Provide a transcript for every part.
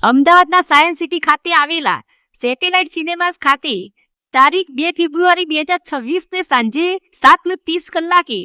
અમદાવાદના science city ખાતે આવેલા સેટેલાઇટ સિનેમાસ ખાતે તારીખ 2 ફેબ્રુઆરી 2026 ને સાંજે 7:30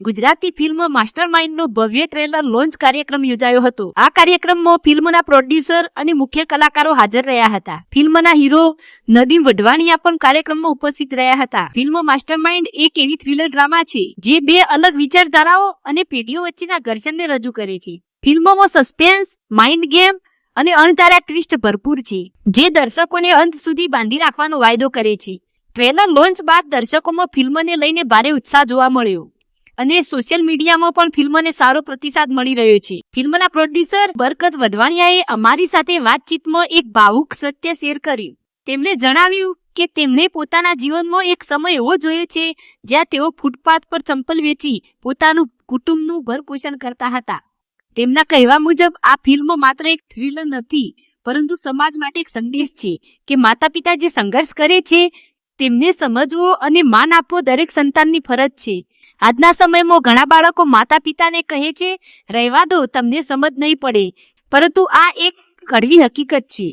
ગુજરાતી ફિલ્મ માસ્ટરમાઇન્ડનો ભવ્ય ટ્રેલર લોન્ચ કાર્યક્રમ યોજાયો હતો. આ કાર્યક્રમમાં ફિલ્મના પ્રોડ્યુસર અને મુખ્ય કલાકારો હાજર રહ્યા હતા. ફિલ્મના હીરો નદીમ વઢવાણિયા પણ કાર્યક્રમમાં ઉપસ્થિત રહ્યા હતા. ફિલ્મ માસ્ટરમાઇન્ડ એક એવી થ્રિલર ડ્રામા છે જે બે અલગ વિચારધારાઓ અને પેઢીઓ વચ્ચેના ઘર્ષણને રજૂ કરે છે. ફિલ્મમાં સસ્પેન્સ, માઇન્ડ ગેમ અને અણધાર્યા ટ્વિસ્ટ ભરપૂર છે, જે દર્શકોને અંત સુધી બાંધી રાખવાનો વાયદો કરે છે. ટ્રેલર લોન્ચ બાદ દર્શકોમાં ફિલ્મને લઈને ભારે ઉત્સાહ જોવા મળ્યો અને સોશિયલ મીડિયામાં પણ ફિલ્મને સારો પ્રતિસાદ મળી રહ્યો છે. ફિલ્મના પ્રોડ્યુસર બરકત વઢવાણિયાએ અમારી સાથે વાતચીતમાં એક ભાવુક સત્ય શેર કર્યું. તેમણે જણાવ્યું કે તેમણે પોતાના જીવનમાં એક સમય એવો જોયો છે જ્યાં તેઓ ફૂટપાથ પર ચંપલ વેચી પોતાનું કુટુંબનું ભરપોષણ કરતા હતા. તેમના કહેવા મુજબ આ ફિલ્મ માત્ર એક થ્રિલર નથી, પરંતુ સમાજ માટે એક સંદેશ છે કે માતા પિતા જે સંઘર્ષ કરે છે તેમને સમજવો અને માન આપવો દરેક સંતાનની ફરજ છે. આજના સમયમાં ઘણા બાળકો માતા પિતાને કહે છે, રહેવા દો, તમને સમજ નહીં પડે, પરંતુ આ એક કડવી હકીકત છે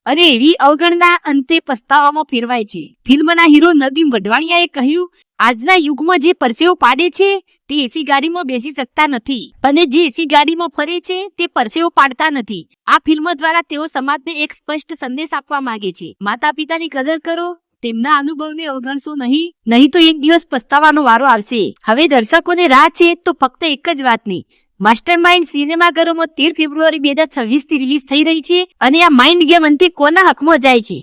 અને એવી અવગણના અંતે પસ્તાવામાં ફેરવાય છે. ફિલ્મના હીરો નદીમ વઢવાણિયાએ કહ્યું, આજના યુગમાં જે પરસેવો પાડે છે તે એસી ગાડીમાં બેસી શકતા નથી અને જે એસી ગાડીમાં ફરે છે તે પરસેવો પાડતા નથી. આ ફિલ્મ દ્વારા તેઓ સમાજને એક સ્પષ્ટ સંદેશ આપવા માંગે છે. માતા પિતાની કદર કરો, તેમના અનુભવને અવગણશો નહીં તો એક દિવસ પસ્તાવાનો વારો આવશે. હવે દર્શકોને રાહ છે તો ફક્ત એક જ વાતની. માસ્ટરમાઇન્ડ સિનેમાઘરોમાં 13 ફેબ્રુઆરી 2026 થી રિલીઝ થઈ રહી છે અને આ માઇન્ડ ગેમ અંતે કોના હકમાં જાય છે?